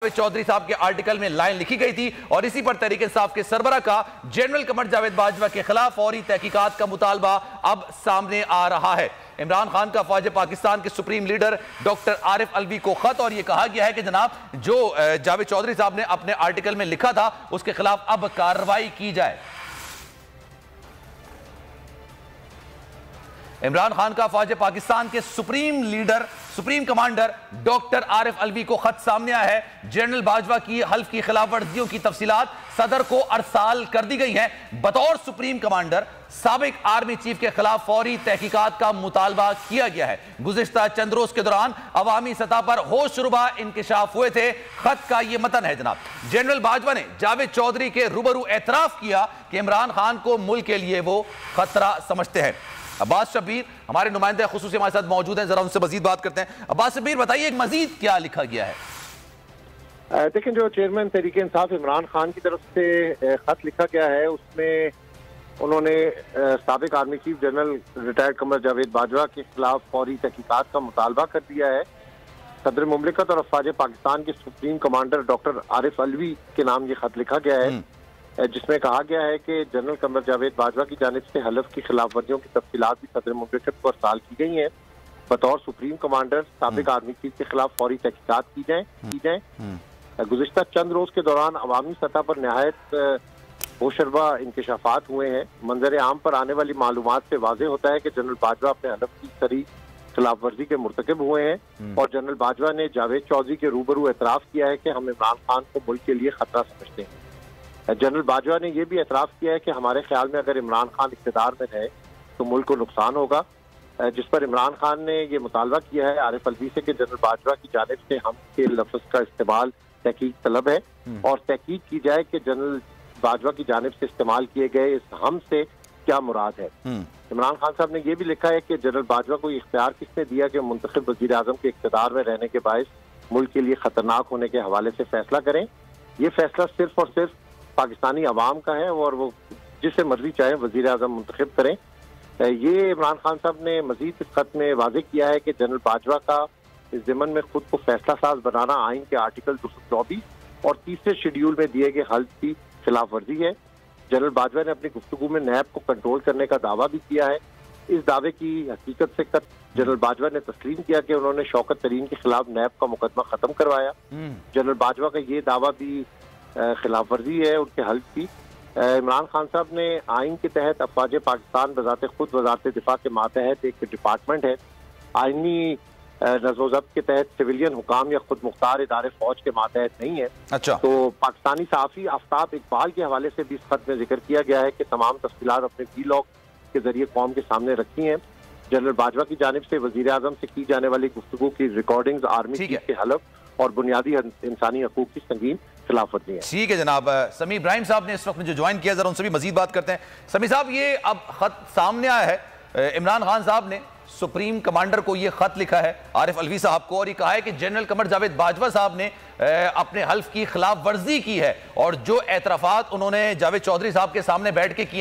चौधरी साहब के आर्टिकल में लाइन लिखी गई थी और इसी पर तहरीक इंसाफ के सरबरा का जनरल कमर जावेद बाजवा के खिलाफ फौरी तहकीकात का मुतालबा अब सामने आ रहा है। इमरान खान का फौज पाकिस्तान के supreme leader doctor Arif Alvi को खत और यह कहा गया है कि जनाब जो जावेद चौधरी साहब ने अपने आर्टिकल में लिखा था उसके खिलाफ अब कार्रवाई की जाए। इमरान खान का फौज पाकिस्तान के supreme commander doctor Arif Alvi को खत सामने आया है। जनरल बाजवा की हल्फ की खिलाफ वर्जियों की तफसीलात सदर को अरसाल कर दी गई हैं। बतौर सुप्रीम कमांडर साबिक आर्मी चीफ के खिलाफ फौरी तहकीकात का मुतालबा किया गया है। गुज़िश्ता चंद रोज के दौरान अवामी सतह पर होशरुबा इंकिशाफ हुए थे। खत का यह मतन है जनाब, जनरल बाजवा ने जावेद चौधरी के रूबरू एतराफ किया कि इमरान खान को मुल्क के लिए वो खतरा समझते हैं। अब्बास शब्बीर हमारे नुमाइंदे खुसूसी हमारे साथ मौजूद हैं, जरा उनसे मजीद बात करते हैं। अब्बास शब्बीर बताइए मजीद क्या लिखा गया है? लेकिन जो चेयरमैन तहरीक इंसाफ इमरान खान की तरफ से खत लिखा गया है उसमें उन्होंने साबिक army chief general retired Qamar Javed Bajwa के खिलाफ फौरी तहकीकात का मुतालबा कर दिया है। सदर मुमलिकत और अफवाज पाकिस्तान के supreme commander doctor Arif Alvi के नाम ये खत लिखा गया है, जिसमें कहा गया है कि जनरल कमर जावेद बाजवा की जानिब से हलफ की खिलाफ वर्जियों की तफसीलात भी सदर मुमलिकत को अरसाल की गई हैं। बतौर सुप्रीम कमांडर साबिक आर्मी चीफ के खिलाफ फौरी तहकीकात की जाए। गुज़िश्ता चंद रोज के दौरान अवामी सतह पर नहायत होशरुबा इंकिशाफात हुए हैं। मंजर आम पर आने वाली मालूमात से वाज़ेह होता है कि जनरल बाजवा अपने हलफ की सरी खिलाफ वर्जी के मुर्तकिब हुए हैं और जनरल बाजवा ने जावेद चौधरी के रूबरू एतराफ किया है कि हम इमरान खान को मुल्क के लिए खतरा समझते हैं। जनरल बाजवा ने यह भी एतराफ़ किया है कि हमारे ख्याल में अगर इमरान खान इक़्तिदार में रहे तो मुल्क को नुकसान होगा, जिस पर इमरान खान ने यह मुतालबा किया है आरिफ अलवी से कि जनरल बाजवा की जानिब से हम के लफ्ज़ का इस्तेमाल तहकीक तलब है और तहकीक की जाए कि जनरल बाजवा की जानिब से इस्तेमाल किए गए इस हम से क्या मुराद है। इमरान खान साहब ने यह भी लिखा है कि जनरल बाजवा को इख्तियार किसने दिया कि मुंतखब वज़ीर आज़म के इक़्तिदार में रहने के बायस मुल्क के लिए खतरनाक होने के हवाले से फैसला करें। ये फैसला सिर्फ और सिर्फ पाकिस्तानी अवाम का है और वो जिसे मर्जी चाहे वज़ीर आज़म मुंतखब करें। ये इमरान खान साहब ने मजीद इस खत में वाज़ेह किया है कि जनरल बाजवा का इस ज़मन में खुद को फैसला साज बनाना आइन के आर्टिकल 224 और तीसरे शेड्यूल में दिए गए हल्फ की खिलाफ वर्जी है। जनरल बाजवा ने अपनी गुफ्तगू में नैब को कंट्रोल करने का दावा भी किया है। इस दावे की हकीकत से जनरल बाजवा ने तस्लीम किया कि उन्होंने शौकत तरीन के खिलाफ नैब का मुकदमा खत्म करवाया। जनरल बाजवा का ये दावा भी खिलाफ वर्जी है उनके हल्फ की। इमरान खान साहब ने आइन के तहत अफवाज पाकिस्तान बजाते खुद वजारत दिफा के मातहत एक डिपार्टमेंट है। आइनी नज़्म ज़ब्त के तहत सिविलियन हुकाम या खुद मुख्तार इदारे फौज के मातहत नहीं है। अच्छा। तो पाकिस्तानी सहाफ़ी आफ्ताब इकबाल के हवाले से भी इस खत में जिक्र किया गया है कि तमाम तफसीलात अपने वीलॉग के जरिए कौम के सामने रखी हैं। जनरल बाजवा की जानिब से वज़ीर आज़म से की जाने वाली गुफ्तगू की रिकॉर्डिंग्स आर्मी चीफ के हलफ और बुनियादी इंसानी हकूक़ की संगीन खिलाफ वर्जी है। ठीक है जनाब, समी इब्राहिम साहब ने इस वक्त में जो ज्वाइन किया, जरा उनसे भी मजीद बात करते हैं। समी साहब, ये अब खत सामने आया है, इमरान खान साहब ने सुप्रीम कमांडर को ये खत लिखा है आरिफ अलवी साहब को और ये कहा है कि जनरल कमर जावेद बाजवा साहब ने अपने हल्फ की खिलाफ वर्जी की है और जो एतराफात उन्होंने जावेद चौधरी साहब के सामने बैठ के किए